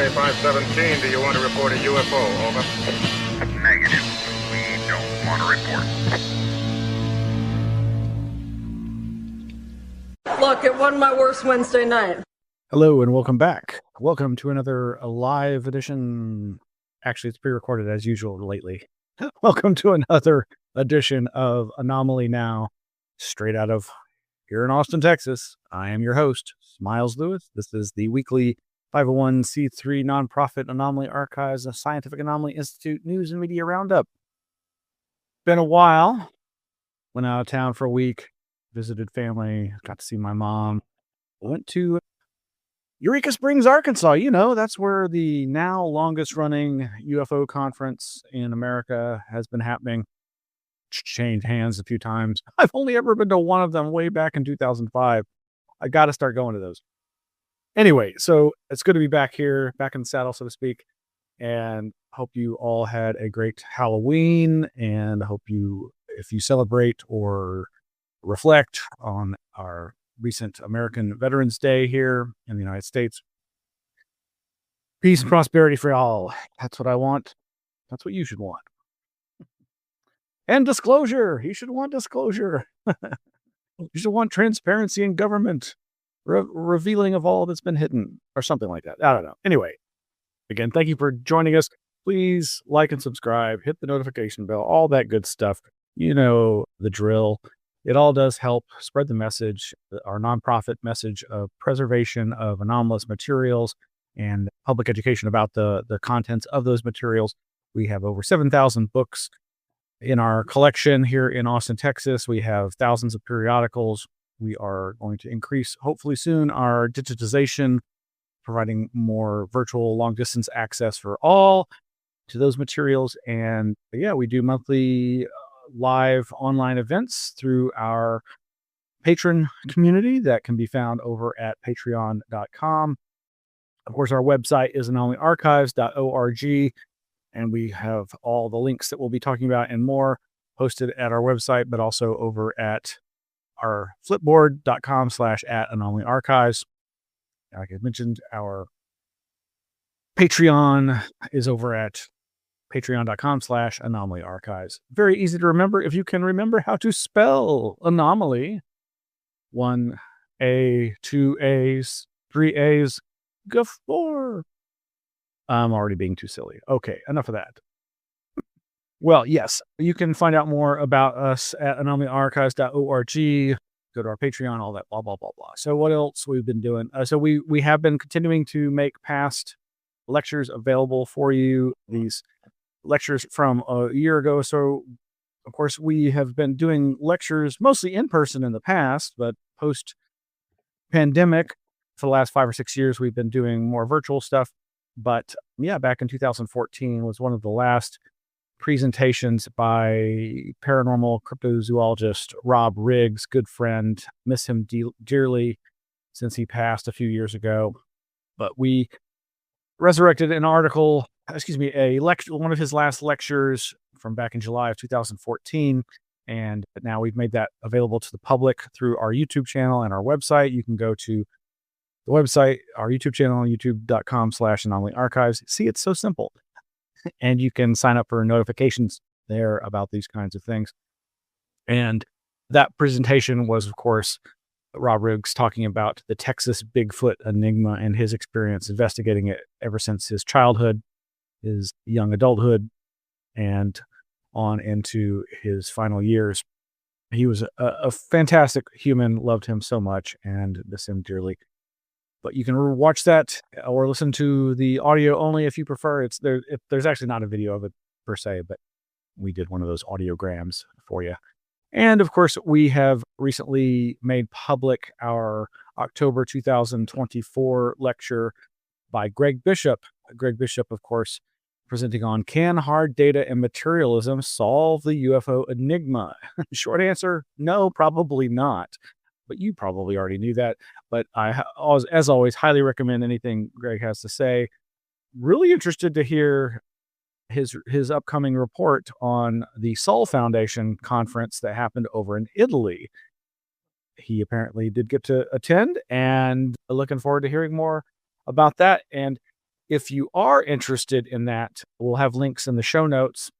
X-ray 517, do you want to report a UFO? Over. Negative. We don't want to report. Look, it wasn't my worst Wednesday night. Hello and welcome back. Welcome to another live edition. Actually, it's pre-recorded as usual lately. Welcome to another edition of Anomaly-NOW, straight out of here in Austin, Texas. I am your host, Miles Lewis. This is the weekly 501c3 nonprofit Anomaly Archives, a Scientific Anomaly Institute news and media roundup. Been a while. Went out of town for a week, visited family, got to see my mom. Went to Eureka Springs, Arkansas. You know, that's where the now longest running UFO conference in America has been happening. Changed hands a few times. I've only ever been to one of them way back in 2005. I got to start going to those. Anyway, so it's good to be back here, back in the saddle, so to speak, and hope you all had a great Halloween, and hope you, if you celebrate or reflect on our recent American Veterans Day here in the United States. Peace and prosperity for all. That's what I want. That's what you should want. And disclosure. You should want disclosure. You should want transparency in government. Revealing of all that's been hidden or something like that. I don't know. Anyway, again, thank you for joining us. Please like and subscribe, hit the notification bell, all that good stuff. You know the drill. It all does help spread the message, our nonprofit message of preservation of anomalous materials and public education about the contents of those materials. We have over 7,000 books in our collection here in Austin, Texas. We have thousands of periodicals. We are going to increase, hopefully soon, our digitization, providing more virtual long-distance access for all to those materials. And yeah, we do monthly live online events through our patron community that can be found over at patreon.com. Of course, our website is anomalyarchives.org, and we have all the links that we'll be talking about and more posted at our website, but also over at our flipboard.com/@anomalyarchives. Like I mentioned, our Patreon is over at patreon.com/anomalyarchives. Very easy to remember if you can remember how to spell anomaly. 1 A, 2 A's, 3 A's, go 4. I'm already being too silly. Okay, enough of that. Well, yes, you can find out more about us at anomalyarchives.org. Go to our Patreon, all that, blah, blah, blah, blah. So what else we've been doing? So we have been continuing to make past lectures available for you. These lectures from a year ago. So, of course, we have been doing lectures mostly in person in the past, but post-pandemic, for the last 5 or 6 years, we've been doing more virtual stuff. But yeah, back in 2014 was one of the last presentations by paranormal cryptozoologist Rob Riggs, good friend. Miss him dearly since he passed a few years ago. But we resurrected an article, a lecture, one of his last lectures from back in July of 2014. And now we've made that available to the public through our YouTube channel and our website. You can go to the website, our YouTube channel, youtube.com/anomalyarchives. See, it's so simple. And you can sign up for notifications there about these kinds of things. And that presentation was, of course, Rob Riggs talking about the Texas Bigfoot enigma and his experience investigating it ever since his childhood, his young adulthood, and on into his final years. He was a fantastic human, loved him so much, and miss him dearly. But you can watch that or listen to the audio only if you prefer. There's actually not a video of it per se, but we did one of those audiograms for you. And of course, we have recently made public our October 2024 lecture by Greg Bishop. Greg Bishop, of course, presenting on Can Hard Data and Materialism Solve the UFO Enigma? Short answer, no, probably not. But you probably already knew that. But I, as always, highly recommend anything Greg has to say. Really interested to hear his upcoming report on the Sol Foundation conference that happened over in Italy. He apparently did get to attend, and looking forward to hearing more about that. And if you are interested in that, we'll have links in the show notes.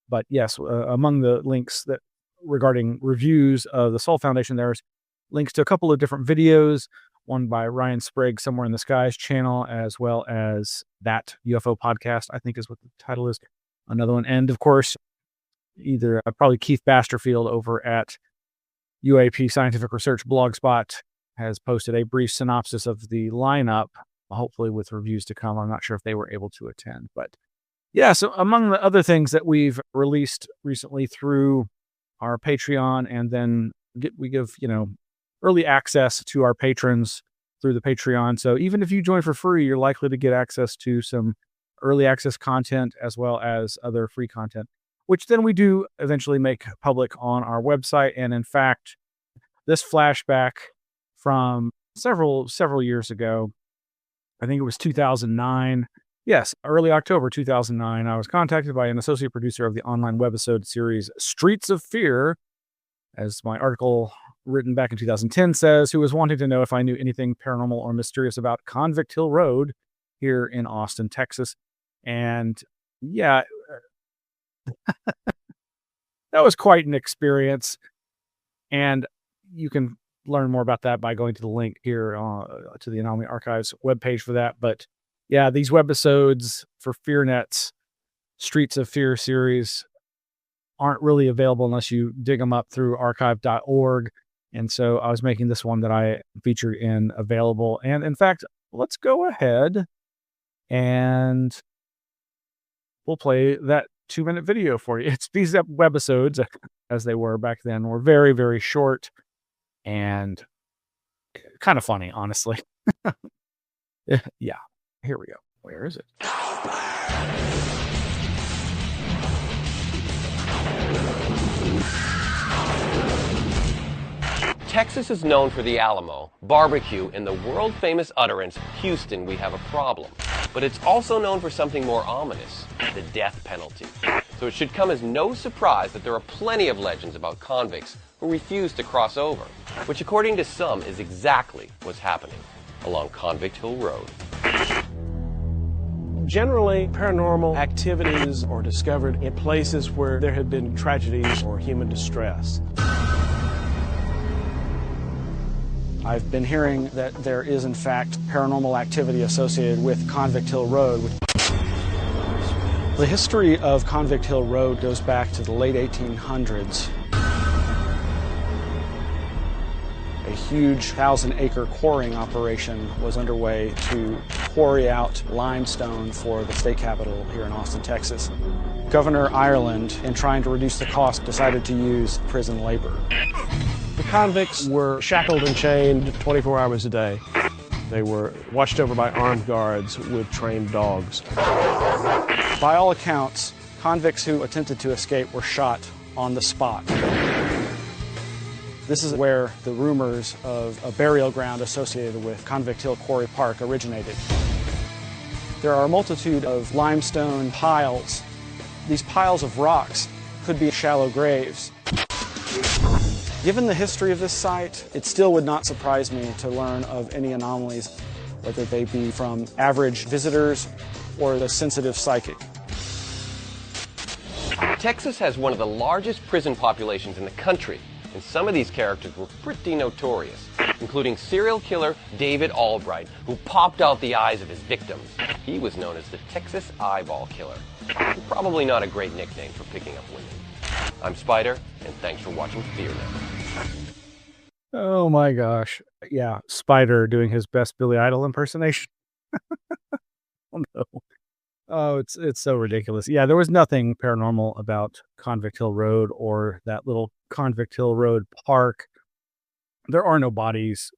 But yes, among the links that regarding reviews of the Soul Foundation, there's links to a couple of different videos, one by Ryan Sprague, Somewhere in the Skies channel, as well as That UFO Podcast, I think is what the title is. Another one. And of course, either probably Keith Basterfield over at UAP Scientific Research Blogspot has posted a brief synopsis of the lineup, hopefully with reviews to come. I'm not sure if they were able to attend, but yeah. So among the other things that we've released recently through our Patreon, and then we give, early access to our patrons through the Patreon. So even if you join for free, you're likely to get access to some early access content as well as other free content, which then we do eventually make public on our website. And in fact, this flashback from several years ago, I think it was 2009. Yes, early October 2009, I was contacted by an associate producer of the online webisode series Streets of Fear, as my article written back in 2010 says, who was wanting to know if I knew anything paranormal or mysterious about Convict Hill Road here in Austin, Texas. And yeah, that was quite an experience. And you can learn more about that by going to the link here to the Anomaly Archives webpage for that. But yeah, these webisodes for FearNet's Streets of Fear series aren't really available unless you dig them up through archive.org. And so I was making this one that I featured in available. And in fact, let's go ahead and we'll play that 2-minute video for you. It's these webisodes, as they were back then, were very, very short and kind of funny, honestly. Yeah, here we go. Where is it? Texas is known for the Alamo, barbecue, and the world-famous utterance, Houston, we have a problem. But it's also known for something more ominous, the death penalty. So it should come as no surprise that there are plenty of legends about convicts who refuse to cross over, which according to some is exactly what's happening along Convict Hill Road. Generally, paranormal activities are discovered in places where there have been tragedies or human distress. I've been hearing that there is, in fact, paranormal activity associated with Convict Hill Road. The history of Convict Hill Road goes back to the late 1800s. A huge 1,000-acre quarrying operation was underway to quarry out limestone for the state capitol here in Austin, Texas. Governor Ireland, in trying to reduce the cost, decided to use prison labor. The convicts were shackled and chained 24 hours a day. They were watched over by armed guards with trained dogs. By all accounts, convicts who attempted to escape were shot on the spot. This is where the rumors of a burial ground associated with Convict Hill Quarry Park originated. There are a multitude of limestone piles. These piles of rocks could be shallow graves. Given the history of this site, it still would not surprise me to learn of any anomalies, whether they be from average visitors or the sensitive psychic. Texas has one of the largest prison populations in the country, and some of these characters were pretty notorious, including serial killer David Albright, who popped out the eyes of his victims. He was known as the Texas Eyeball Killer. Probably not a great nickname for picking up women. I'm Spider, and thanks for watching FearNet. Oh my gosh. Yeah, Spider doing his best Billy Idol impersonation. Oh no. Oh, it's so ridiculous. Yeah, there was nothing paranormal about Convict Hill Road or that little Convict Hill Road park. There are no bodies.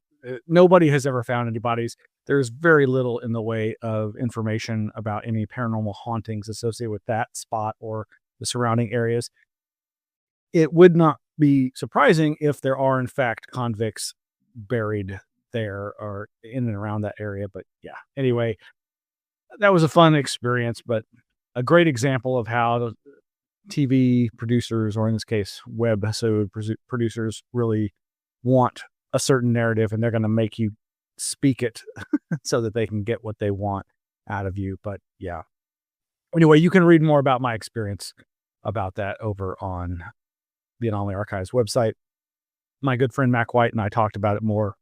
Nobody has ever found any bodies. There's very little in the way of information about any paranormal hauntings associated with that spot or the surrounding areas. It would not be surprising if there are, in fact, convicts buried there or in and around that area. But yeah, anyway, that was a fun experience, but a great example of how TV producers, or in this case, webisode producers, really want a certain narrative and they're going to make you speak it so that they can get what they want. out of you. But yeah. Anyway, you can read more about my experience about that over on the Anomaly Archives website. My good friend Mac White and I talked about it more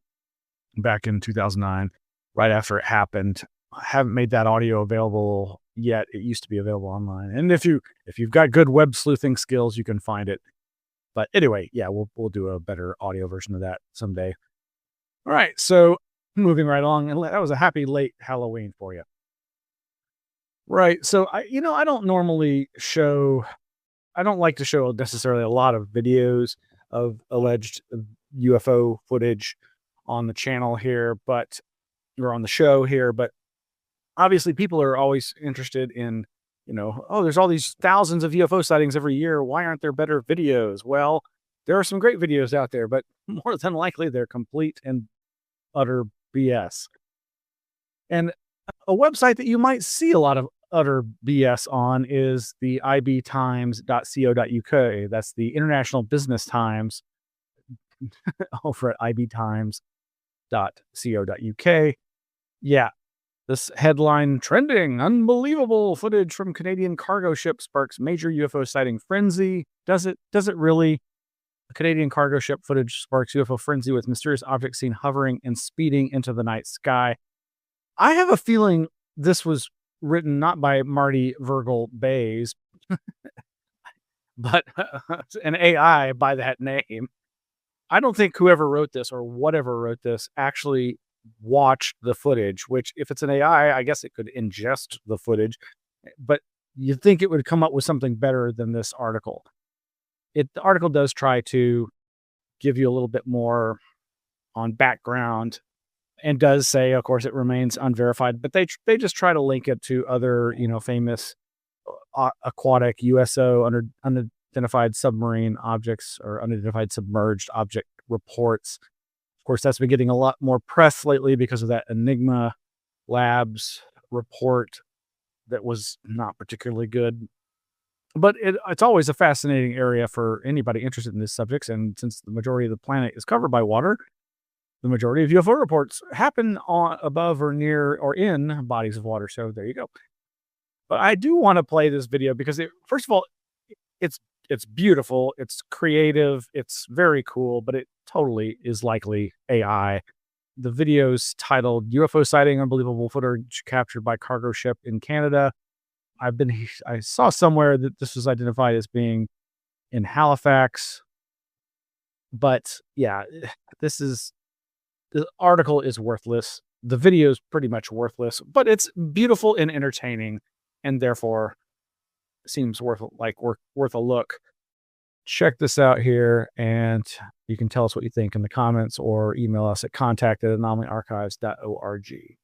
back in 2009, right after it happened. I haven't made that audio available yet. It used to be available online. And if you've got good web sleuthing skills, you can find it. But anyway, yeah, we'll do a better audio version of that someday. All right, so moving right along, and that was a happy late Halloween for you. Right, so I don't normally show, I don't like to show necessarily a lot of videos of alleged UFO footage on the channel here, or on the show here, but obviously people are always interested in, oh, there's all these thousands of UFO sightings every year. Why aren't there better videos? Well, there are some great videos out there, but more than likely they're complete and utter BS. And a website that you might see a lot of utter BS on is the ibtimes.co.uk. That's the International Business Times over at ibtimes.co.uk. Yeah, this headline, trending, unbelievable footage from Canadian cargo ship sparks major UFO sighting frenzy. Does it really? A Canadian cargo ship footage sparks UFO frenzy with mysterious objects seen hovering and speeding into the night sky. I have a feeling this was written not by Marty Virgil Bays, but an AI by that name. I don't think whoever wrote this or whatever wrote this actually watched the footage, which if it's an AI, I guess it could ingest the footage, but you'd think it would come up with something better than this article. The article does try to give you a little bit more on background and does say, of course, it remains unverified, but they just try to link it to other, famous aquatic USO, unidentified submarine objects or unidentified submerged object reports. Of course, that's been getting a lot more press lately because of that Enigma Labs report that was not particularly good. But it's always a fascinating area for anybody interested in these subjects. And since the majority of the planet is covered by water, the majority of UFO reports happen above or near or in bodies of water. So there you go. But I do want to play this video because, first of all, it's beautiful, it's creative, it's very cool, but it totally is likely AI. The video's titled UFO Sighting, Unbelievable Footage Captured by Cargo Ship in Canada. I saw somewhere that this was identified as being in Halifax. But yeah, the article is worthless. The video is pretty much worthless, but it's beautiful and entertaining, and therefore seems worth a look. Check this out here, and you can tell us what you think in the comments or email us at contact@anomalyarchives.org.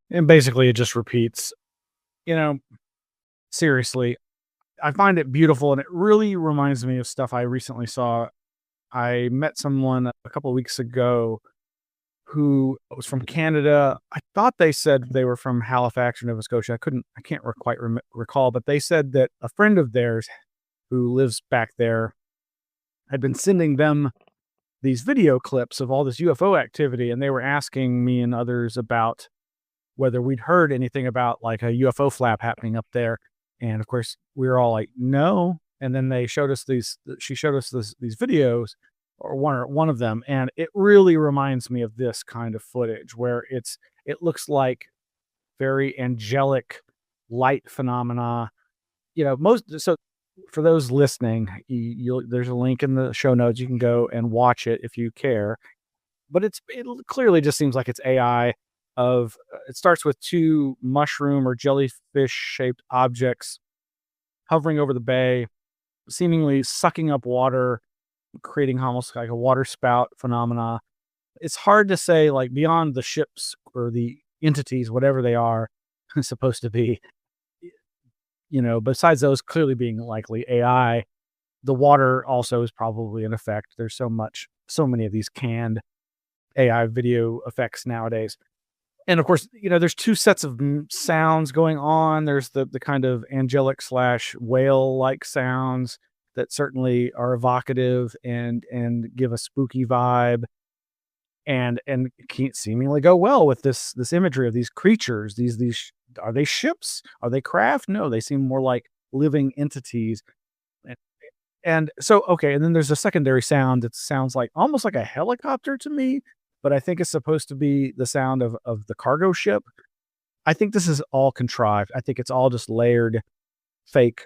And basically it just repeats, seriously, I find it beautiful, and it really reminds me of stuff I recently saw. I met someone a couple of weeks ago who was from Canada. I thought they said they were from Halifax or Nova Scotia. I can't quite recall, but they said that a friend of theirs who lives back there had been sending them these video clips of all this UFO activity, and they were asking me and others about whether we'd heard anything about like a UFO flap happening up there. And of course, we were all like, no, and then they showed us she showed us these videos, or one of them, and it really reminds me of this kind of footage where it looks like very angelic light phenomena. So for those listening, there's a link in the show notes. You can go and watch it if you care. But it clearly just seems like it's AI. It starts with two mushroom or jellyfish shaped objects hovering over the bay, seemingly sucking up water, creating almost like a water spout phenomena. It's hard to say, like, beyond the ships or the entities, whatever they are supposed to be, besides those clearly being likely AI, the water also is probably an effect. There's so many of these canned AI video effects nowadays. And of course, there's two sets of sounds going on. There's the kind of angelic / whale-like sounds that certainly are evocative and give a spooky vibe, and seemingly go well with this imagery of these creatures. These are they ships? Are they craft? No, they seem more like living entities. And so, okay, and then there's a secondary sound that sounds like almost like a helicopter to me, but I think it's supposed to be the sound of the cargo ship. I think this is all contrived. I think it's all just layered fake.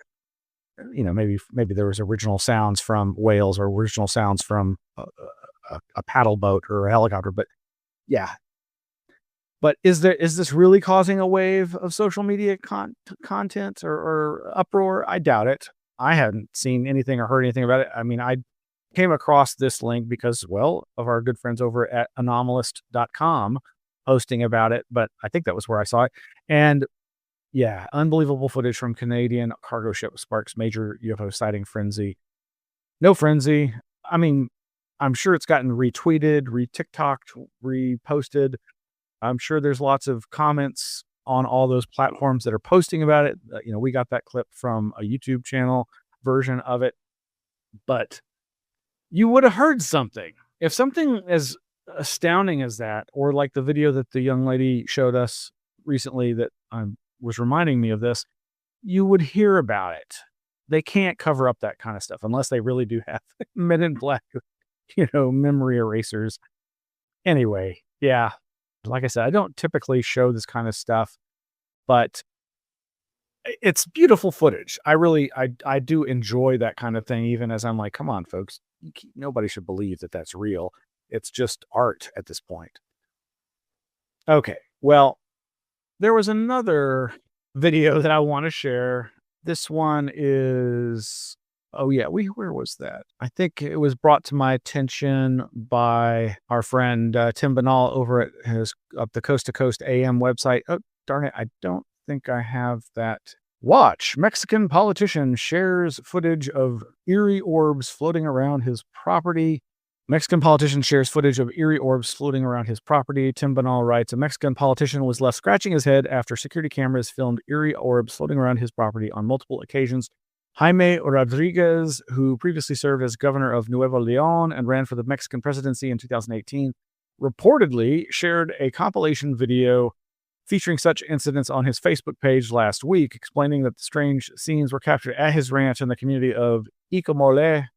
Maybe there was original sounds from whales or original sounds from a paddle boat or a helicopter, but yeah. But is this really causing a wave of social media content or uproar? I doubt it. I hadn't seen anything or heard anything about it. I mean, I came across this link because, well, of our good friends over at Anomalous.com posting about it, but I think that was where I saw it. And yeah, unbelievable footage from Canadian cargo ship sparks major UFO sighting frenzy. No frenzy. I mean, I'm sure it's gotten retweeted, re-TikToked, reposted. I'm sure there's lots of comments on all those platforms that are posting about it. We got that clip from a YouTube channel version of it, but you would have heard something. If something as astounding as that, or like the video that the young lady showed us recently that was reminding me of this, you would hear about it. They can't cover up that kind of stuff unless they really do have Men in Black, memory erasers. Anyway, yeah. Like I said, I don't typically show this kind of stuff, but it's beautiful footage. I do enjoy that kind of thing, even as I'm like, come on, folks, nobody should believe that that's real. It's just art at this point. Okay, well, there was another video that I want to share. This one is, where was that? I think it was brought to my attention by our friend Tim Banal over at the Coast to Coast AM website. Oh, darn it, I don't think I have that. Watch, Mexican politician shares footage of eerie orbs floating around his property. Mexican politician shares footage of eerie orbs floating around his property. Tim Banal writes, a Mexican politician was left scratching his head after security cameras filmed eerie orbs floating around his property on multiple occasions. Jaime Rodriguez, who previously served as governor of Nuevo León and ran for the Mexican presidency in 2018, reportedly shared a compilation video featuring such incidents on his Facebook page last week, explaining that the strange scenes were captured at his ranch in the community of Icamole.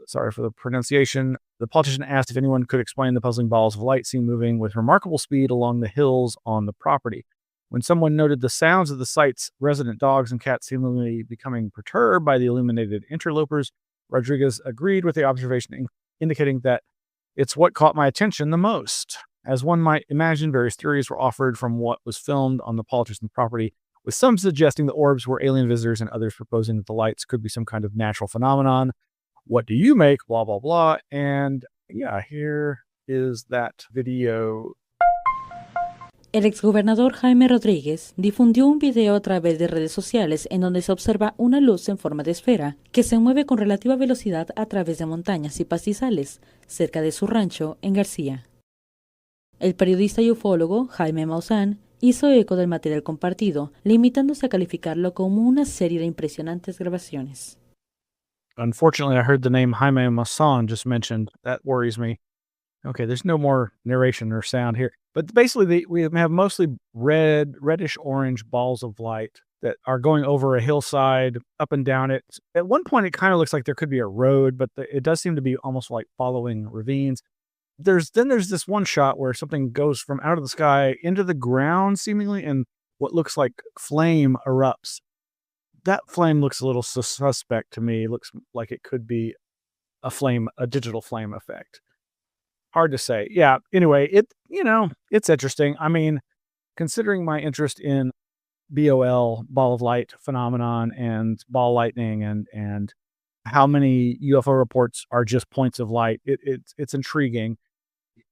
Sorry for the pronunciation. The politician asked if anyone could explain the puzzling balls of light seen moving with remarkable speed along the hills on the property. When someone noted the sounds of the site's resident dogs and cats seemingly becoming perturbed by the illuminated interlopers, Rodriguez agreed with the observation, indicating that it's what caught my attention the most. As one might imagine, various theories were offered from what was filmed on the politician's property, with some suggesting the orbs were alien visitors and others proposing that the lights could be some kind of natural phenomenon. What do you make? Blah, blah, blah. And yeah, here is that video. El exgobernador Jaime Rodríguez difundió un video a través de redes sociales en donde se observa una luz en forma de esfera que se mueve con relativa velocidad a través de montañas y pastizales cerca de su rancho en García. El periodista y ufólogo Jaime Maussan hizo eco del material compartido, limitándose a calificarlo como una serie de impresionantes grabaciones. Unfortunately, I heard the name Jaime Maussan just mentioned. That worries me. Okay, there's no more narration or sound here. But basically, we have mostly reddish orange balls of light that are going over a hillside, up and down it. At one point, it kind of looks like there could be a road, but it does seem to be almost like following ravines. There's this one shot where something goes from out of the sky into the ground, seemingly, and what looks like flame erupts. That flame looks a little suspect to me. It looks like it could be a digital flame effect. Hard to say. Yeah. Anyway, it's interesting. I mean, considering my interest in BOL, ball of light phenomenon, and ball lightning, and how many UFO reports are just points of light, it's intriguing.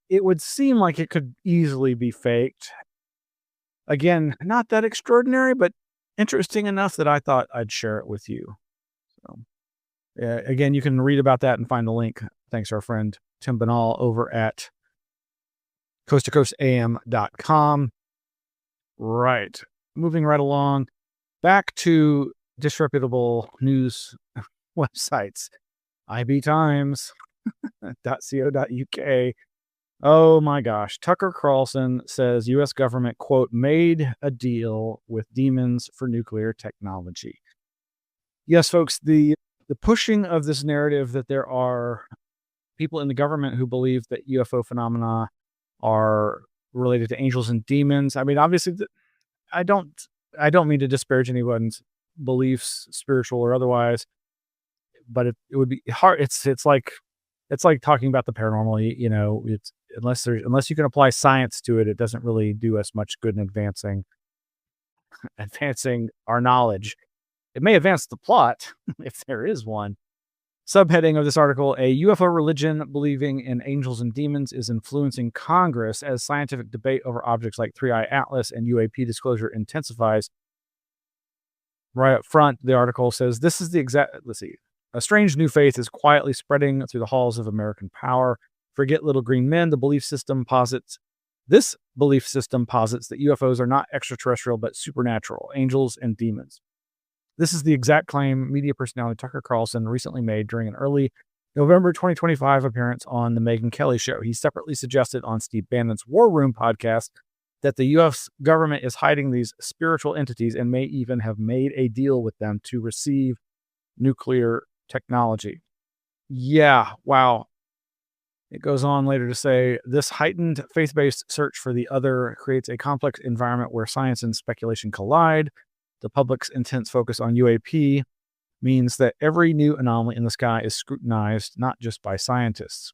It would seem like it could easily be faked. Again, not that extraordinary, but interesting enough that I thought I'd share it with you. So, again, you can read about that and find the link. Thanks to our friend Tim Banal over at coasttocoastam.com. Right. Moving right along, back to disreputable news websites. ibtimes.co.uk. Oh my gosh. Tucker Carlson says U.S. government, quote, made a deal with demons for nuclear technology. Yes, folks, the pushing of this narrative that there are people in the government who believe that UFO phenomena are related to angels and demons. I mean, obviously, I don't mean to disparage anyone's beliefs, spiritual or otherwise, but it would be hard. It's like talking about the paranormal. It's unless you can apply science to it, it doesn't really do us much good in advancing our knowledge. It may advance the plot if there is one. Subheading of this article: a UFO religion believing in angels and demons is influencing Congress as scientific debate over objects like 3I Atlas and UAP disclosure intensifies. Right up front, the article says, this is the exact, a strange new faith is quietly spreading through the halls of American power. Forget little green men. This belief system posits that UFOs are not extraterrestrial, but supernatural, angels and demons. This is the exact claim media personality Tucker Carlson recently made during an early November 2025 appearance on The Megyn Kelly Show. He separately suggested on Steve Bannon's War Room podcast that the U.S. government is hiding these spiritual entities and may even have made a deal with them to receive nuclear technology. Yeah, wow. It goes on later to say, this heightened faith-based search for the other creates a complex environment where science and speculation collide. The public's intense focus on UAP means that every new anomaly in the sky is scrutinized not just by scientists,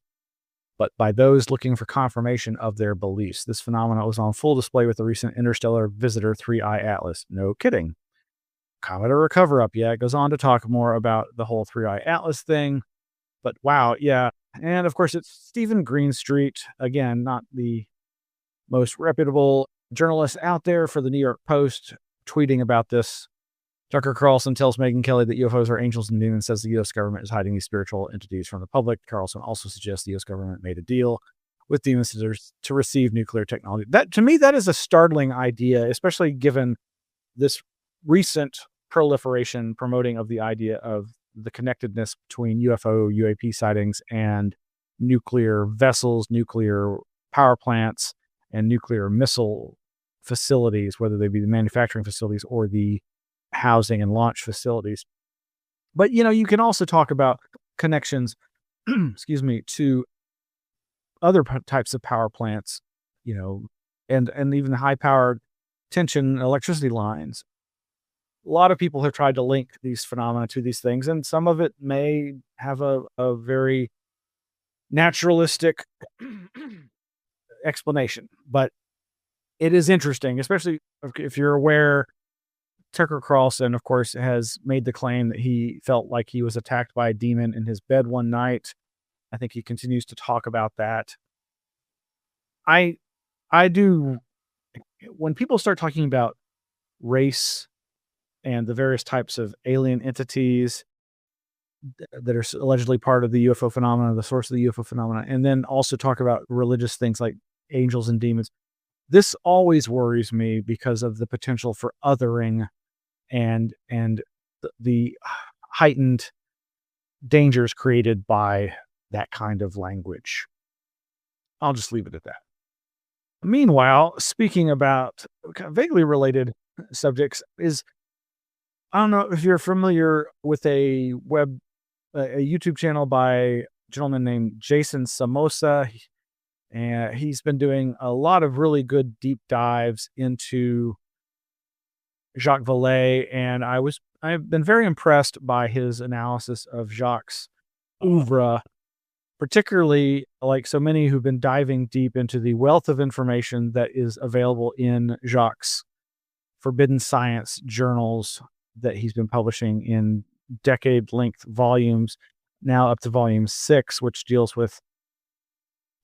but by those looking for confirmation of their beliefs. This phenomenon was on full display with the recent interstellar visitor 3I Atlas. No kidding. Comet or a cover-up. Yeah, it goes on to talk more about the whole 3I Atlas thing. But wow, yeah. And of course, it's Stephen Greenstreet. Again, not the most reputable journalist out there, for the New York Post, tweeting about this. Tucker Carlson tells Megyn Kelly that UFOs are angels and demons, says the U.S. government is hiding these spiritual entities from the public. Carlson also suggests the U.S. government made a deal with demons to receive nuclear technology. That, to me, that is a startling idea, especially given this recent promoting of the idea of the connectedness between UFO, UAP sightings and nuclear vessels, nuclear power plants, and nuclear missile facilities, whether they be the manufacturing facilities or the housing and launch facilities. But, you can also talk about connections, to other types of power plants, and even high-powered tension electricity lines. A lot of people have tried to link these phenomena to these things, and some of it may have a very naturalistic explanation, but it is interesting, especially if you're aware. Tucker Carlson, of course, has made the claim that he felt like he was attacked by a demon in his bed one night. I think he continues to talk about that. I do, when people start talking about race and the various types of alien entities that are allegedly part of the UFO phenomena, the source of the UFO phenomena, and then also talk about religious things like angels and demons, this always worries me because of the potential for othering and the heightened dangers created by that kind of language. I'll just leave it at that. Meanwhile, speaking about vaguely related subjects, is I don't know if you're familiar with a YouTube channel by a gentleman named Jason Samosa. And he's been doing a lot of really good deep dives into Jacques Vallée, and I've been very impressed by his analysis of Jacques' oeuvre, particularly like so many who've been diving deep into the wealth of information that is available in Jacques' forbidden science journals that he's been publishing in decade-length volumes, now up to volume 6, which deals with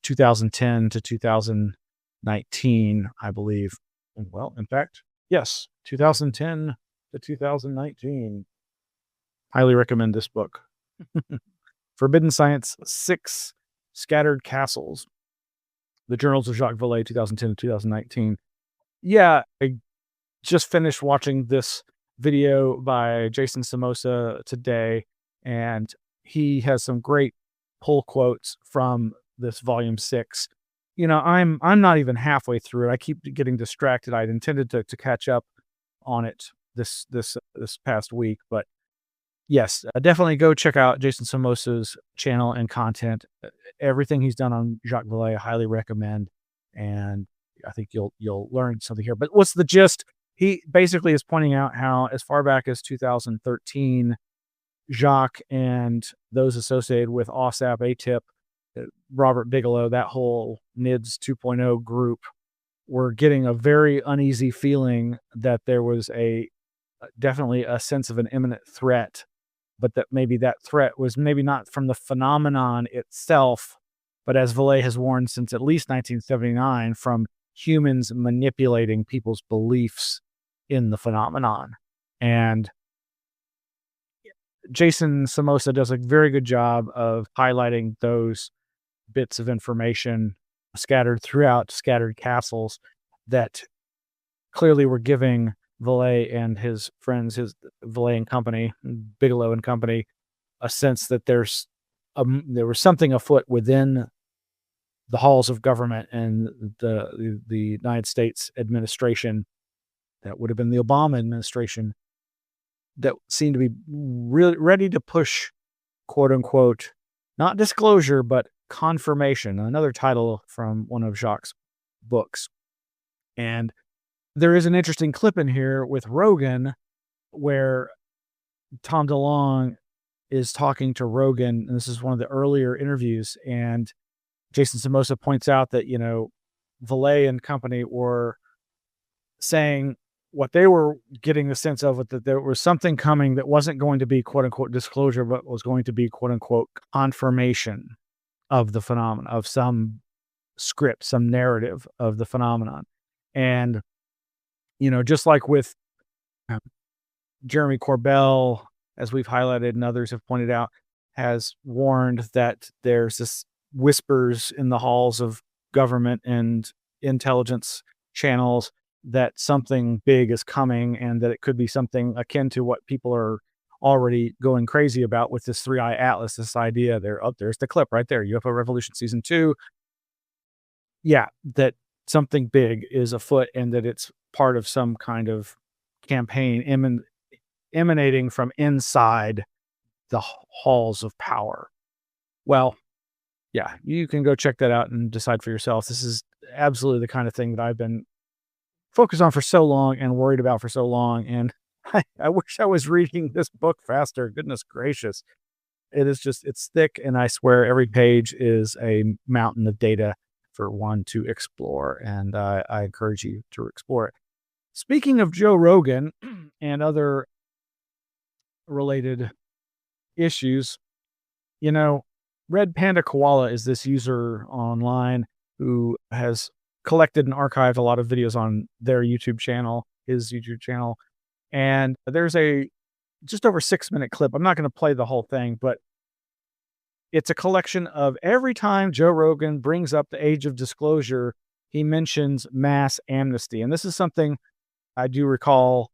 2010 to 2019, I believe. Well, in fact, yes, 2010 to 2019. Highly recommend this book. Forbidden Science 6 Scattered Castles. The Journals of Jacques Vallée, 2010 to 2019. Yeah, I just finished watching this video by Jason Samosa today, and he has some great pull quotes from this volume 6. You know, I'm not even halfway through it. I keep getting distracted. I'd intended to catch up on it this past week, but yes, definitely go check out Jason Samosa's channel and content. Everything he's done on Jacques Vallée, I highly recommend, and I think you'll learn something here. But what's the gist? He basically is pointing out how, as far back as 2013, Jacques and those associated with OSAP, ATIP, Robert Bigelow, that whole NIDS 2.0 group, were getting a very uneasy feeling that there was definitely a sense of an imminent threat, but that maybe that threat was maybe not from the phenomenon itself, but, as Vallée has warned since at least 1979, from humans manipulating people's beliefs in the phenomenon. And Jason Samosa does a very good job of highlighting those bits of information scattered throughout Scattered Castles that clearly were giving Vallée and his friends, his Vallée and Company, Bigelow and Company, a sense that there was something afoot within the halls of government and the United States administration, that would have been the Obama administration, that seemed to be really ready to push, quote unquote, not disclosure, but confirmation, another title from one of Jacques' books. And there is an interesting clip in here with Rogan where Tom DeLonge is talking to Rogan, and this is one of the earlier interviews, and Jason Samosa points out that, you know, Vallée and Company were saying what they were getting the sense of, that there was something coming that wasn't going to be, quote unquote, disclosure, but was going to be, quote unquote, confirmation of the phenomenon, of some script, some narrative of the phenomenon. And, you know, just like with Jeremy Corbell, as we've highlighted and others have pointed out, has warned that there's this whispers in the halls of government and intelligence channels that something big is coming, and that it could be something akin to what people are already going crazy about with this 3-Eye Atlas, this idea there's the clip right there, UFO Revolution Season 2. Yeah, that something big is afoot, and that it's part of some kind of campaign emanating from inside the halls of power. Well, yeah, you can go check that out and decide for yourself. This is absolutely the kind of thing that I've been focused on for so long and worried about for so long. And I wish I was reading this book faster. Goodness gracious. It's thick, and I swear every page is a mountain of data for one to explore. And I encourage you to explore it. Speaking of Joe Rogan and other related issues, you know, Red Panda Koala is this user online who has collected and archived a lot of videos on their YouTube channel, his YouTube channel. And there's a just over 6-minute clip. I'm not going to play the whole thing, but it's a collection of every time Joe Rogan brings up the age of disclosure, he mentions mass amnesty. And this is something I do recall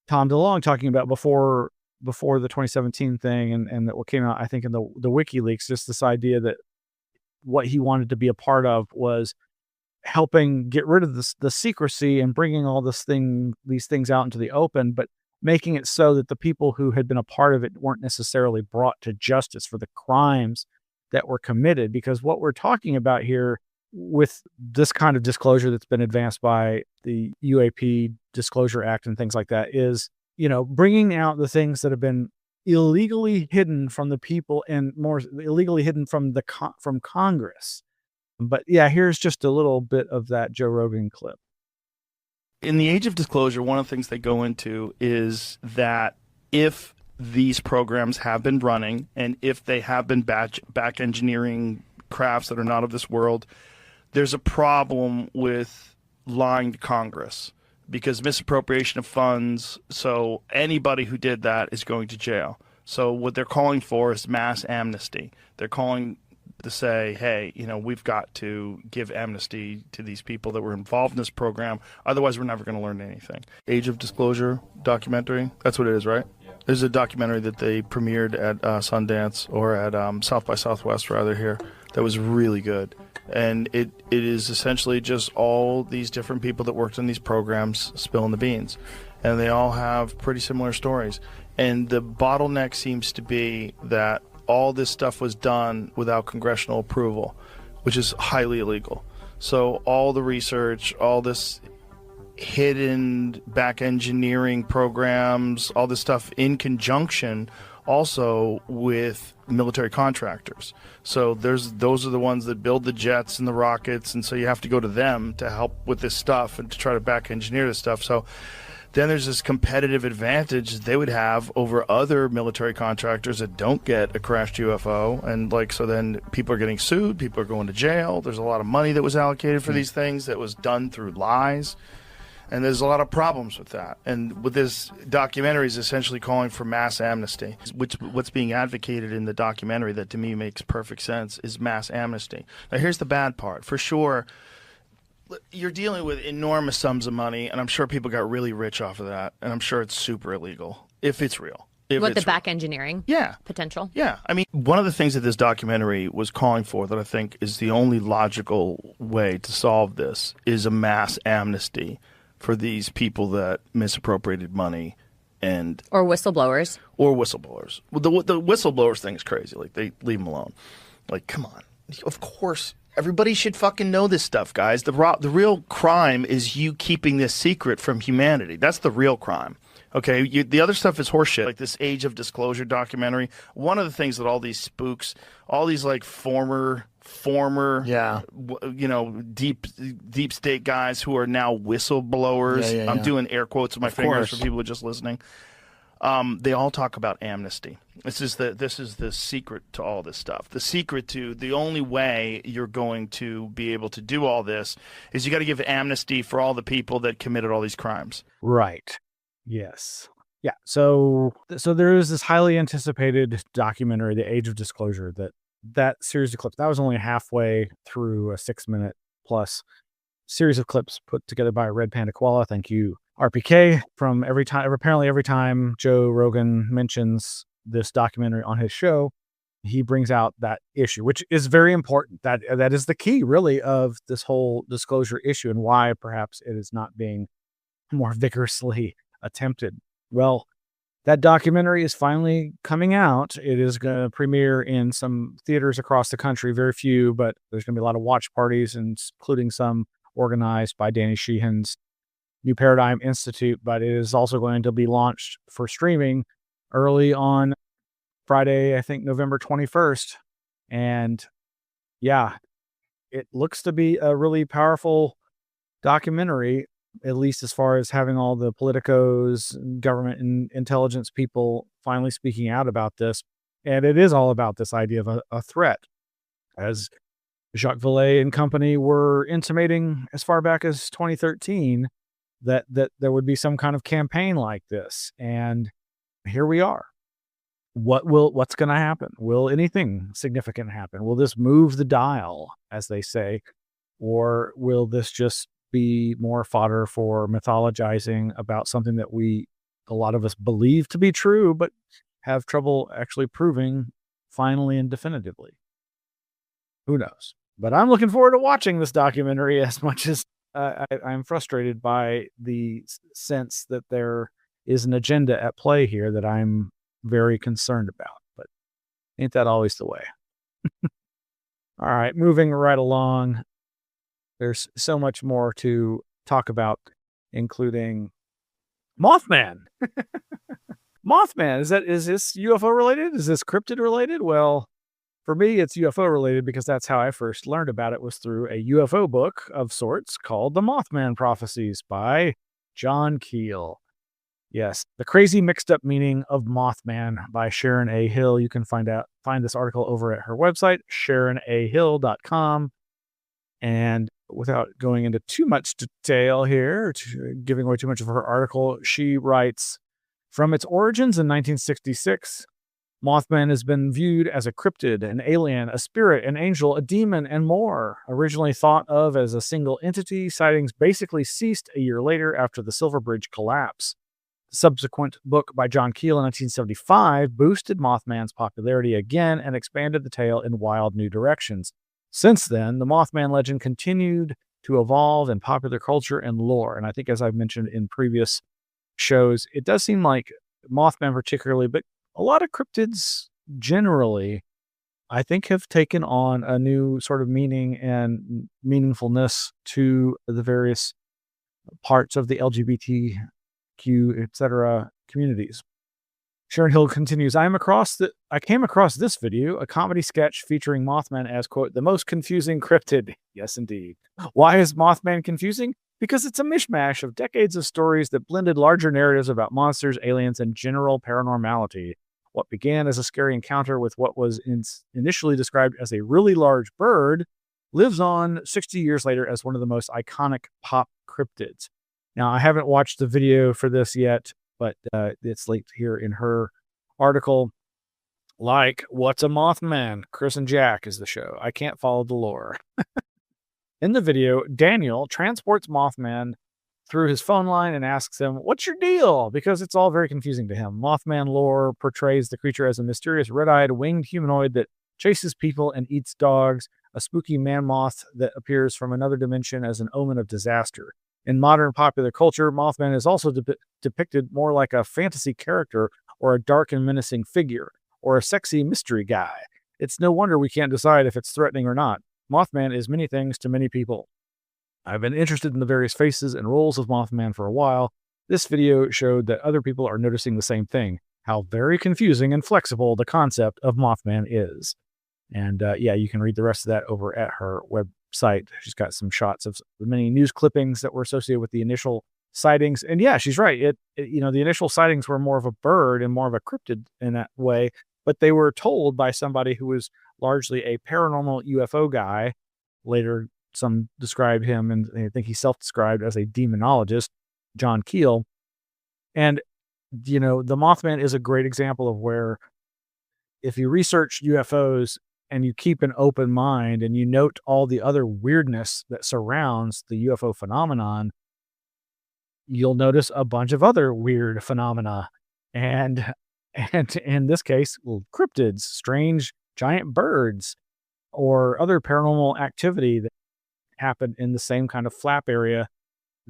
Tom DeLonge talking about before the 2017 thing, and that what came out, I think, in the WikiLeaks, just this idea that what he wanted to be a part of was helping get rid of the secrecy and bringing all these things out into the open, but making it so that the people who had been a part of it weren't necessarily brought to justice for the crimes that were committed. Because what we're talking about here with this kind of disclosure that's been advanced by the UAP Disclosure Act and things like that is, bringing out the things that have been illegally hidden from the people and more illegally hidden from from Congress. But yeah, here's just a little bit of that Joe Rogan clip. In the age of disclosure, one of the things they go into is that if these programs have been running and if they have been back engineering crafts that are not of this world, there's a problem with lying to Congress because misappropriation of funds. So anybody who did that is going to jail. So what they're calling for is mass amnesty. They're calling to say, hey, we've got to give amnesty to these people that were involved in this program. Otherwise, we're never going to learn anything. Age of Disclosure documentary. That's what it is, right? Yeah. There's a documentary that they premiered at Sundance or at South by Southwest, rather, here, that was really good. And it is essentially just all these different people that worked on these programs spilling the beans. And they all have pretty similar stories. And the bottleneck seems to be that all this stuff was done without congressional approval, which is highly illegal. So all the research, all this hidden back engineering programs, all this stuff in conjunction also with military contractors. So those are the ones that build the jets and the rockets, and so you have to go to them to help with this stuff and to try to back engineer this stuff. So then there's this competitive advantage they would have over other military contractors that don't get a crashed UFO. And so then people are getting sued, people are going to jail. There's a lot of money that was allocated for these things that was done through lies. And there's a lot of problems with that. And with this documentary is essentially calling for mass amnesty, which what's being advocated in the documentary that to me makes perfect sense is mass amnesty. Now here's the bad part. For sure, you're dealing with enormous sums of money, and I'm sure people got really rich off of that, and I'm sure it's super illegal if it's real. The back engineering potential? Yeah. I mean, one of the things that this documentary was calling for that I think is the only logical way to solve this is a mass amnesty for these people that misappropriated money and or whistleblowers. Well, the whistleblowers thing is crazy. They leave them alone. Come on. Of course. Everybody should fucking know this stuff, guys. The real crime is you keeping this secret from humanity. That's the real crime. Okay, the other stuff is horseshit. Like this Age of Disclosure documentary. One of the things that all these spooks, all these former, deep state guys who are now whistleblowers. I'm doing air quotes with my fingers for people who are just listening. They all talk about amnesty. This is the secret to all this stuff. The secret to the only way you're going to be able to do all this is you got to give amnesty for all the people that committed all these crimes. Right. Yes. Yeah. So there is this highly anticipated documentary, The Age of Disclosure, that series of clips. That was only halfway through a 6-minute plus series of clips put together by Red Panda Koala. Thank you, RPK. Apparently every time Joe Rogan mentions this documentary on his show, he brings out that issue, which is very important. That is the key, really, of this whole disclosure issue and why perhaps it is not being more vigorously attempted. Well, that documentary is finally coming out. It is going to premiere in some theaters across the country, very few, but there's going to be a lot of watch parties, including some organized by Danny Sheehan's New Paradigm Institute, but it is also going to be launched for streaming early on Friday, I think November 21st. And yeah, it looks to be a really powerful documentary, at least as far as having all the politicos, government and intelligence people finally speaking out about this. And it is all about this idea of a threat, as Jacques Vallée and company were intimating as far back as 2013 that there would be some kind of campaign like this. And here we are. What's going to happen? Will anything significant happen? Will this move the dial, as they say, or will this just be more fodder for mythologizing about something that a lot of us believe to be true, but have trouble actually proving finally and definitively? Who knows? But I'm looking forward to watching this documentary as much as I'm frustrated by the sense that they're is an agenda at play here that I'm very concerned about. But ain't that always the way? All right, moving right along. There's so much more to talk about, including Mothman. Mothman, is this UFO related? Is this cryptid related? Well, for me, it's UFO related because that's how I first learned about it, was through a UFO book of sorts called The Mothman Prophecies by John Keel. Yes, The Crazy Mixed Up Meaning of Mothman by Sharon A. Hill. You can find this article over at her website, sharonahill.com. And without going into too much detail here, giving away too much of her article, she writes, from its origins in 1966, Mothman has been viewed as a cryptid, an alien, a spirit, an angel, a demon, and more. Originally thought of as a single entity, sightings basically ceased a year later after the Silver Bridge collapse. The subsequent book by John Keel in 1975 boosted Mothman's popularity again and expanded the tale in wild new directions. Since then, the Mothman legend continued to evolve in popular culture and lore. And I think, as I've mentioned in previous shows, it does seem like Mothman particularly, but a lot of cryptids generally, I think, have taken on a new sort of meaning and meaningfulness to the various parts of the LGBTQ, etc. communities. Sharon Hill continues, I came across this video, a comedy sketch featuring Mothman as, quote, the most confusing cryptid. Yes, indeed. Why is Mothman confusing? Because it's a mishmash of decades of stories that blended larger narratives about monsters, aliens, and general paranormality. What began as a scary encounter with what was initially described as a really large bird lives on 60 years later as one of the most iconic pop cryptids. Now, I haven't watched the video for this yet, but it's linked here in her article. Like, what's a Mothman? Chris and Jack is the show. I can't follow the lore. In the video, Daniel transports Mothman through his phone line and asks him, what's your deal? Because it's all very confusing to him. Mothman lore portrays the creature as a mysterious red-eyed winged humanoid that chases people and eats dogs, a spooky man-moth that appears from another dimension as an omen of disaster. In modern popular culture, Mothman is also depicted more like a fantasy character or a dark and menacing figure or a sexy mystery guy. It's no wonder we can't decide if it's threatening or not. Mothman is many things to many people. I've been interested in the various faces and roles of Mothman for a while. This video showed that other people are noticing the same thing, how very confusing and flexible the concept of Mothman is. And yeah, you can read the rest of that over at her website. She's got some shots of the many news clippings that were associated with the initial sightings. And yeah, she's right. The initial sightings were more of a bird and more of a cryptid in that way, but they were told by somebody who was largely a paranormal UFO guy. Later, some describe him, and I think he self-described as a demonologist, John Keel. And, the Mothman is a great example of where if you research UFOs and you keep an open mind and you note all the other weirdness that surrounds the UFO phenomenon, you'll notice a bunch of other weird phenomena. And in this case, cryptids, strange giant birds, or other paranormal activity that happened in the same kind of flap area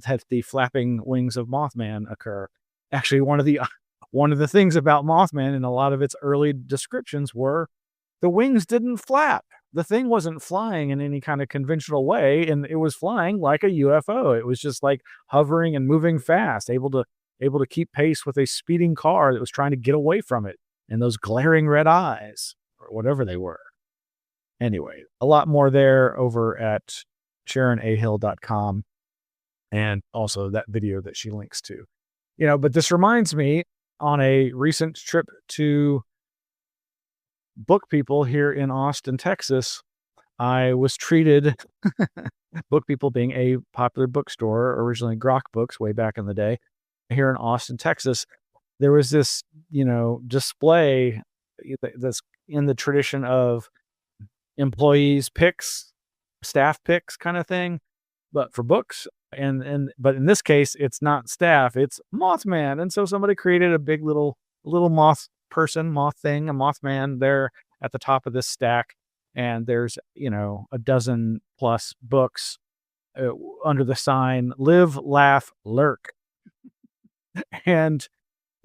that the flapping wings of Mothman occur. Actually, one of the things about Mothman in a lot of its early descriptions were the wings didn't flap. The thing wasn't flying in any kind of conventional way, and it was flying like a UFO. It was just like hovering and moving fast, able to keep pace with a speeding car that was trying to get away from it, and those glaring red eyes, or whatever they were. Anyway, a lot more there over at sharonahill.com, and also that video that she links to. But this reminds me, on a recent trip to Book People here in Austin, Texas, I was treated, Book People being a popular bookstore, originally Grok Books way back in the day, here in Austin, Texas, there was this, display that's in the tradition of employees picks, staff picks kind of thing, but for books. But in this case, it's not staff, it's Mothman. And so somebody created a big little moth person, moth thing, a Mothman there at the top of this stack. And there's, a dozen plus books under the sign, Live, Laugh, Lurk. And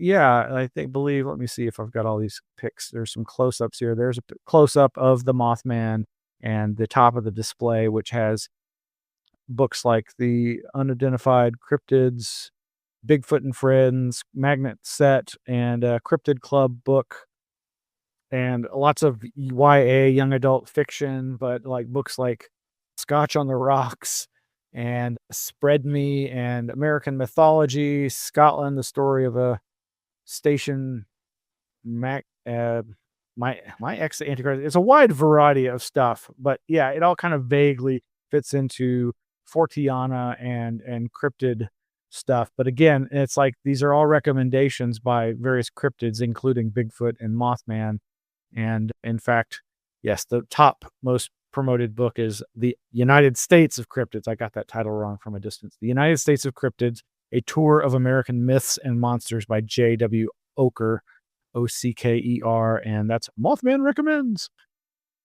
Yeah, let me see if I've got all these pics. There's some close-ups here. There's a close-up of the Mothman and the top of the display, which has books like The Unidentified Cryptids, Bigfoot and Friends, Magnet Set, and a Cryptid Club book, and lots of YA, young adult fiction, but like books like Scotch on the Rocks and Spread Me and American Mythology, Scotland, the story of a station Mac my ex the Antichrist. It's a wide variety of stuff, but yeah, it all kind of vaguely fits into Fortiana and cryptid stuff. But again, it's like these are all recommendations by various cryptids, including Bigfoot and Mothman. And in fact, yes, the top most promoted book is The United States of Cryptids. I got that title wrong from a distance. The United States of Cryptids, A Tour of American Myths and Monsters by J.W. Oker, Ocker, and that's Mothman Recommends.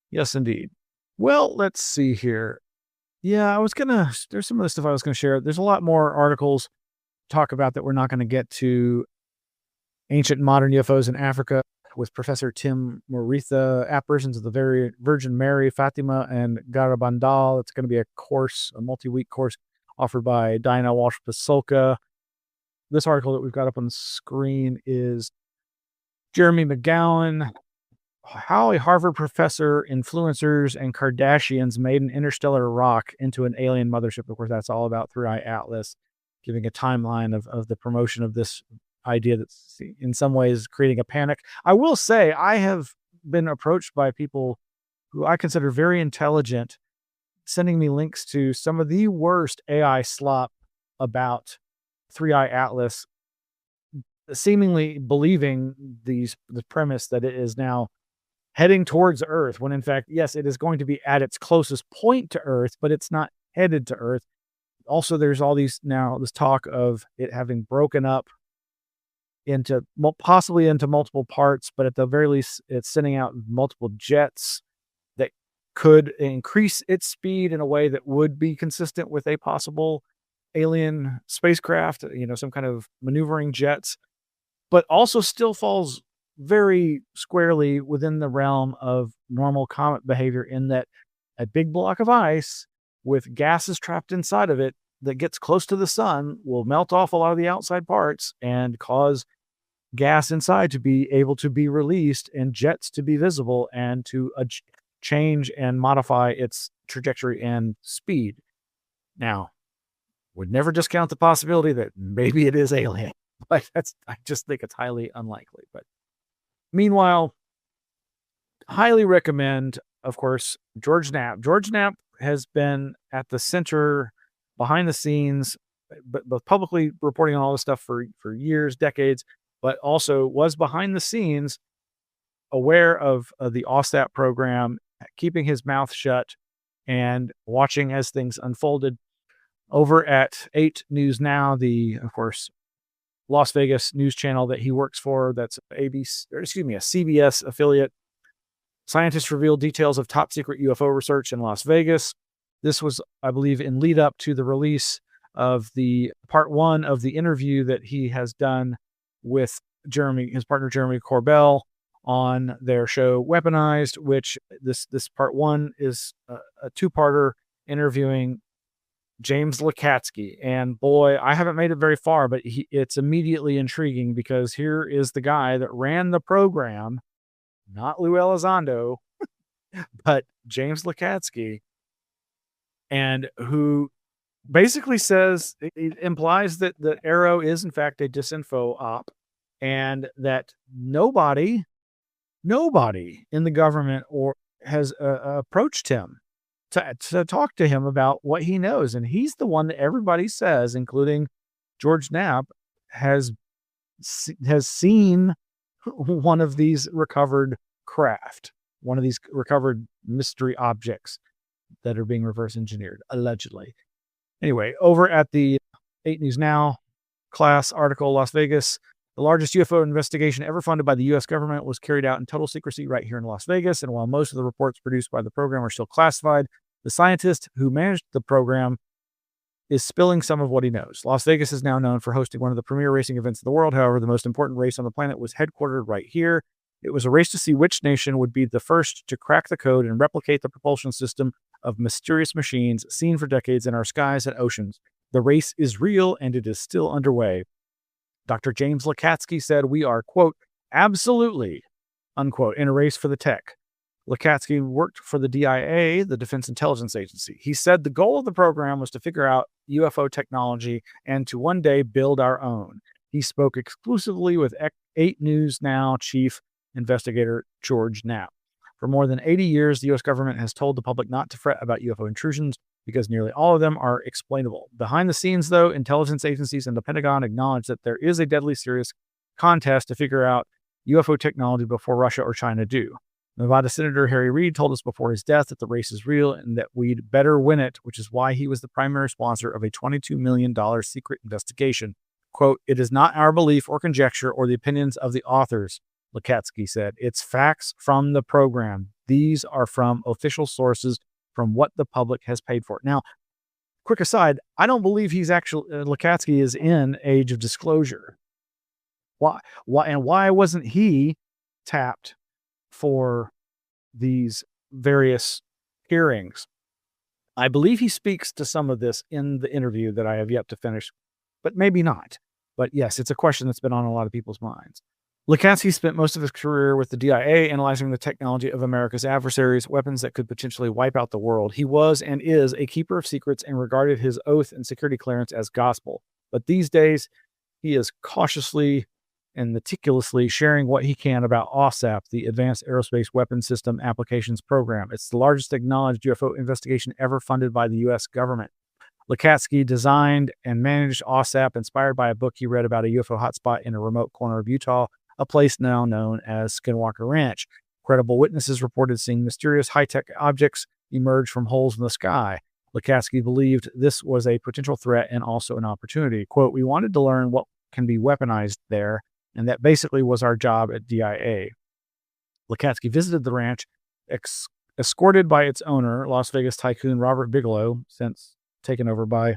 Yes, indeed. Well, let's see here. Yeah, there's some of the stuff I was gonna share. There's a lot more articles to talk about that we're not gonna get to. Ancient and Modern UFOs in Africa with Professor Tim Moritha, Apparitions of the Virgin Mary, Fatima, and Garabandal. It's gonna be a course, a multi-week course offered by Diana Walsh-Pasulka. This article that we've got up on the screen is Jeremy McGowan, how a Harvard professor, influencers, and Kardashians made an interstellar rock into an alien mothership. Of course, that's all about 3i Atlas, giving a timeline of the promotion of this idea that's in some ways creating a panic. I will say I have been approached by people who I consider very intelligent, sending me links to some of the worst AI slop about 3i Atlas, seemingly believing the premise that it is now heading towards Earth, when in fact, yes, it is going to be at its closest point to Earth, but it's not headed to Earth. Also, there's all this talk of it having broken up possibly into multiple parts, but at the very least, it's sending out multiple jets that could increase its speed in a way that would be consistent with a possible alien spacecraft, some kind of maneuvering jets, but also still falls very squarely within the realm of normal comet behavior, in that a big block of ice with gases trapped inside of it that gets close to the sun will melt off a lot of the outside parts and cause gas inside to be able to be released and jets to be visible and to change and modify its trajectory and speed. Now, would never discount the possibility that maybe it is alien, but I just think it's highly unlikely. But meanwhile, highly recommend, of course, George Knapp. George Knapp has been at the center, behind the scenes, but both publicly reporting on all this stuff for years, decades, but also was behind the scenes, aware of the OSAP program, keeping his mouth shut and watching as things unfolded. Over at 8 News Now, of course, Las Vegas news channel that he works for, that's a CBS affiliate. Scientists revealed details of top secret UFO research in Las Vegas. This was, I believe, in lead up to the release of the part 1 of the interview that he has done with his partner Jeremy Corbell, on their show Weaponized, which this part 1 is a 2-parter interviewing James Lukatsky. And boy, I haven't made it very far, but it's immediately intriguing, because here is the guy that ran the program, not Lou Elizondo, but James Lukatsky, and who basically says, it implies that the Arrow is in fact a disinfo op, and that nobody in the government has approached him to talk to him about what he knows. And he's the one that everybody says, including George Knapp, has seen one of these recovered craft, one of these recovered mystery objects that are being reverse engineered, allegedly. Anyway, over at the 8 News Now class article, Las Vegas, the largest UFO investigation ever funded by the U.S. government was carried out in total secrecy right here in Las Vegas. And while most of the reports produced by the program are still classified, the scientist who managed the program is spilling some of what he knows. Las Vegas is now known for hosting one of the premier racing events in the world. However, the most important race on the planet was headquartered right here. It was a race to see which nation would be the first to crack the code and replicate the propulsion system of mysterious machines seen for decades in our skies and oceans. The race is real and it is still underway. Dr. James Lakatsky said, "We are, quote, absolutely, unquote, in a race for the tech." Lakatsky worked for the DIA, the Defense Intelligence Agency. He said the goal of the program was to figure out UFO technology and to one day build our own. He spoke exclusively with 8 News Now chief investigator George Knapp. For more than 80 years, the U.S. government has told the public not to fret about UFO intrusions because nearly all of them are explainable. Behind the scenes, though, intelligence agencies and the Pentagon acknowledge that there is a deadly serious contest to figure out UFO technology before Russia or China do. Nevada Senator Harry Reid told us before his death that the race is real and that we'd better win it, which is why he was the primary sponsor of a $22 million secret investigation. Quote, "It is not our belief or conjecture or the opinions of the authors," Lakatsky said. "It's facts from the program. These are from official sources, from what the public has paid for." Now, quick aside, I don't believe he's actually, Lakatsky is in Age of Disclosure. Why wasn't he tapped for these various hearings? I believe he speaks to some of this in the interview that I have yet to finish, but maybe not. But yes, it's a question that's been on a lot of people's minds. Lakatsky spent most of his career with the DIA analyzing the technology of America's adversaries, weapons that could potentially wipe out the world. He was and is a keeper of secrets and regarded his oath and security clearance as gospel. But these days, he is cautiously and meticulously sharing what he can about OSAP, the Advanced Aerospace Weapons System Applications Program. It's the largest acknowledged UFO investigation ever funded by the U.S. government. Lakatsky designed and managed OSAP, inspired by a book he read about a UFO hotspot in a remote corner of Utah, a place now known as Skinwalker Ranch. Credible witnesses reported seeing mysterious high-tech objects emerge from holes in the sky. Lakatsky believed this was a potential threat and also an opportunity. Quote, "We wanted to learn what can be weaponized there, and that basically was our job at DIA." Lakatsky visited the ranch, escorted by its owner, Las Vegas tycoon Robert Bigelow, since taken over by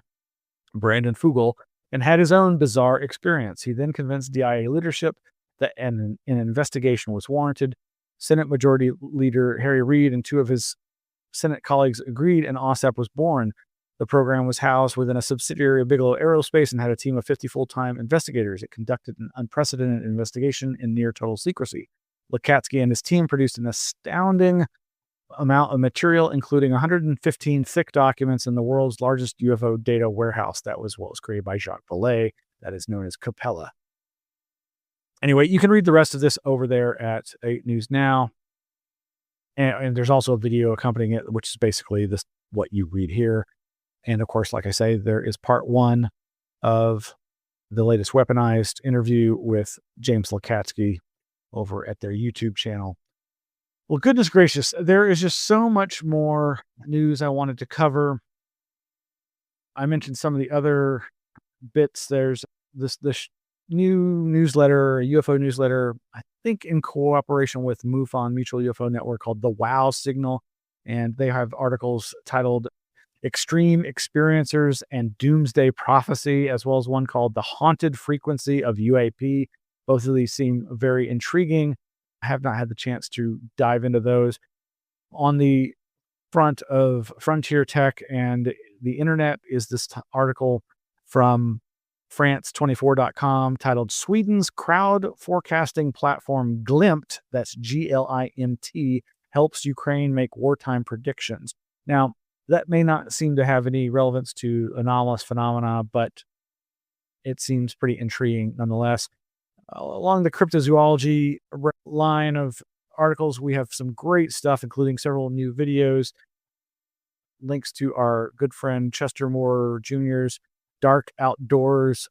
Brandon Fugel, and had his own bizarre experience. He then convinced DIA leadership that an investigation was warranted. Senate Majority Leader Harry Reid and 2 of his Senate colleagues agreed, and OSAP was born. The program was housed within a subsidiary of Bigelow Aerospace and had a team of 50 full-time investigators. It conducted an unprecedented investigation in near total secrecy. Lakatsky and his team produced an astounding amount of material, including 115 thick documents in the world's largest UFO data warehouse. That was what was created by Jacques Vallée. That is known as Capella. Anyway, you can read the rest of this over there at 8 News Now. And there's also a video accompanying it, which is basically this what you read here. And of course, like I say, there is part 1 of the latest weaponized interview with James Lakatsky over at their YouTube channel. Well, goodness gracious, there is just so much more news I wanted to cover. I mentioned some of the other bits. There's this new newsletter, a UFO newsletter, I think in cooperation with MUFON, Mutual UFO Network, called The Wow Signal. And they have articles titled Extreme Experiencers and Doomsday Prophecy, as well as one called The Haunted Frequency of UAP. Both of these seem very intriguing. I have not had the chance to dive into those. On the front of Frontier Tech and the internet is this article from France24.com titled Sweden's Crowd Forecasting Platform Glimt, that's GLIMT, helps Ukraine make wartime predictions. Now, that may not seem to have any relevance to anomalous phenomena, but it seems pretty intriguing nonetheless. Along the cryptozoology line of articles, we have some great stuff, including several new videos, links to our good friend Chester Moore Jr.'s Dark Outdoors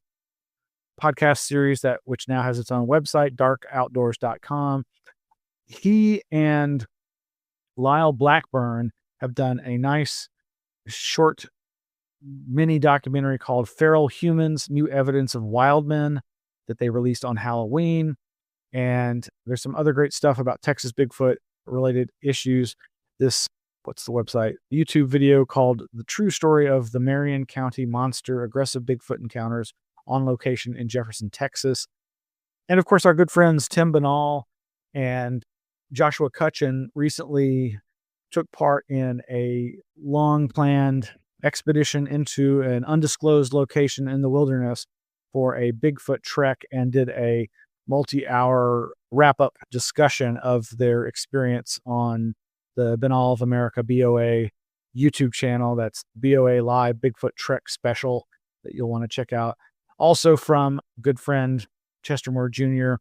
podcast series, which now has its own website, darkoutdoors.com. He and Lyle Blackburn have done a nice short mini documentary called Feral Humans, New Evidence of Wild Men, that they released on Halloween. And there's some other great stuff about Texas Bigfoot related issues. This what's the website? YouTube video called The True Story of the Marion County Monster Aggressive Bigfoot Encounters on location in Jefferson, Texas. And of course, our good friends Tim Banal and Joshua Cutchin recently took part in a long-planned expedition into an undisclosed location in the wilderness for a Bigfoot trek and did a multi-hour wrap-up discussion of their experience on the Banal of America BOA YouTube channel. That's BOA Live Bigfoot Trek Special that you'll want to check out. Also from good friend Chester Moore Jr.,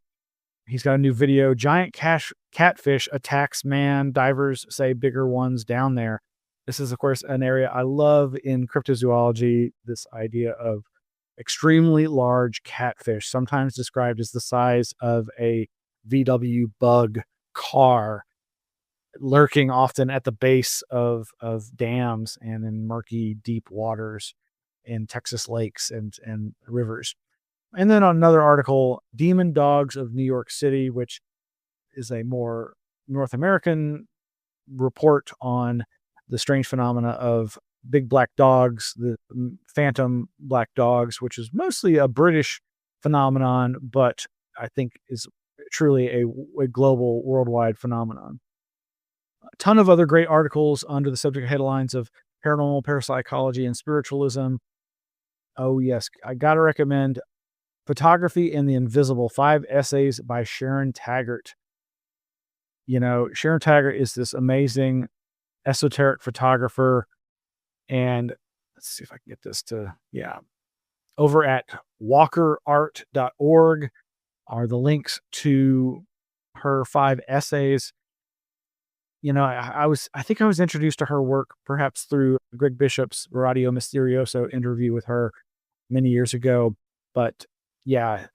he's got a new video, Giant Catfish Attacks Man. Divers say bigger ones down there. This is, of course, an area I love in cryptozoology, this idea of extremely large catfish, sometimes described as the size of a VW bug car, lurking often at the base of dams and in murky, deep waters in Texas lakes and rivers. And then on another article, Demon Dogs of New York City, which is a more North American report on the strange phenomena of big black dogs, the phantom black dogs, which is mostly a British phenomenon, but I think is truly a global, worldwide phenomenon. A ton of other great articles under the subject headlines of paranormal, parapsychology, and spiritualism. Oh, yes, I got to recommend Photography and the Invisible, 5 essays by Sharon Taggart. You know, Sharon Taggart is this amazing esoteric photographer. And let's see if I can get this to, over at walkerart.org are the links to her 5 essays. You know, I think I was introduced to her work perhaps through Greg Bishop's Radio Misterioso interview with her many years ago. But yeah,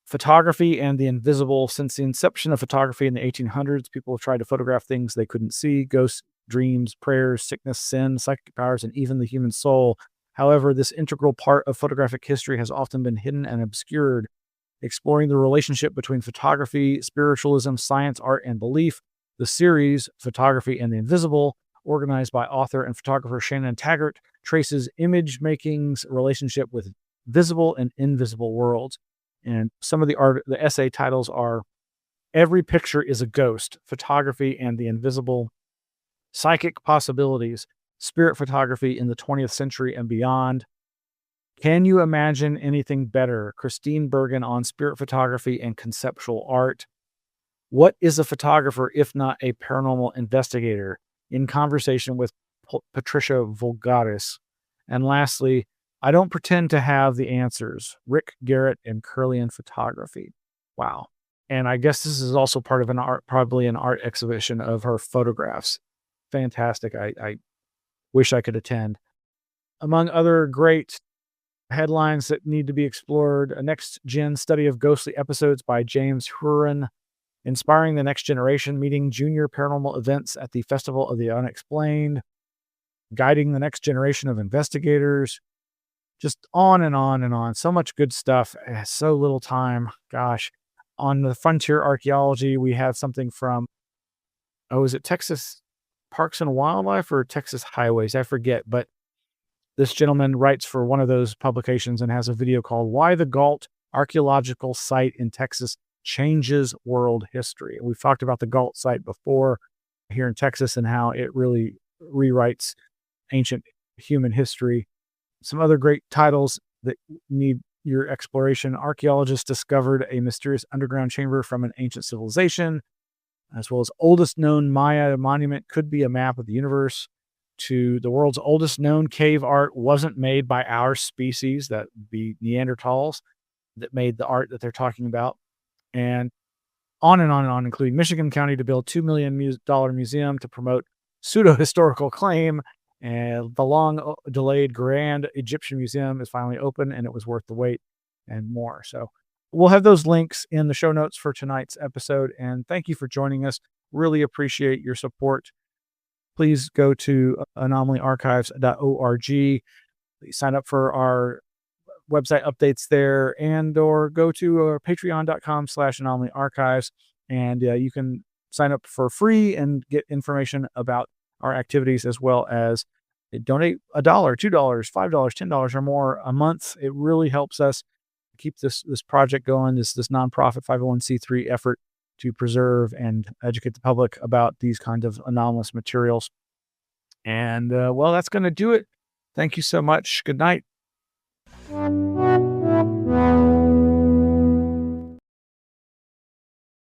Photography and the Invisible. Since the inception of photography in the 1800s, people have tried to photograph things they couldn't see: ghosts, dreams, prayers, sickness, sin, psychic powers, and even the human soul. However, this integral part of photographic history has often been hidden and obscured. Exploring the relationship between photography, spiritualism, science, art, and belief, the series, Photography and the Invisible, organized by author and photographer Shannon Taggart, traces image making's relationship with visible and invisible worlds. And some of the essay titles are Every Picture is a Ghost, Photography and the Invisible, Psychic Possibilities, Spirit Photography in the 20th Century and Beyond, Can You Imagine Anything Better? Christine Bergen on Spirit Photography and Conceptual Art. What is a photographer if not a paranormal investigator? In conversation with Patricia Vulgaris. And lastly, I Don't Pretend to Have the Answers, Rick Garrett and Curlian Photography. Wow. And I guess this is also part of probably an art exhibition of her photographs. Fantastic. I wish I could attend. Among other great headlines that need to be explored, a next-gen study of ghostly episodes by James Huron, inspiring the next generation, meeting junior paranormal events at the Festival of the Unexplained, guiding the next generation of investigators, just on and on and on. So much good stuff. So little time. Gosh. On the frontier archaeology, we have something from, is it Texas Parks and Wildlife or Texas Highways? I forget, but this gentleman writes for one of those publications and has a video called Why the Galt Archaeological Site in Texas Changes World History. We've talked about the Galt site before here in Texas and how it really rewrites ancient human history. Some other great titles that need your exploration. Archaeologists discovered a mysterious underground chamber from an ancient civilization, as well as oldest known Maya monument could be a map of the universe, to the world's oldest known cave art wasn't made by our species, that would be Neanderthals, that made the art that they're talking about. And on and on and on, including Michigan County to build $2 million museum to promote pseudo-historical claim. And the long-delayed Grand Egyptian Museum is finally open, and it was worth the wait, and more. So we'll have those links in the show notes for tonight's episode. And thank you for joining us. Really appreciate your support. Please go to anomalyarchives.org. Sign up for our website updates there, and or go to patreon.com/anomalyarchives. And you can sign up for free and get information about our activities, as well as donate $1, $2, $5, $10 or more a month. It really helps us keep this project going, this nonprofit 501c3 effort to preserve and educate the public about these kinds of anomalous materials. And well, that's going to do it. Thank you so much. Good night.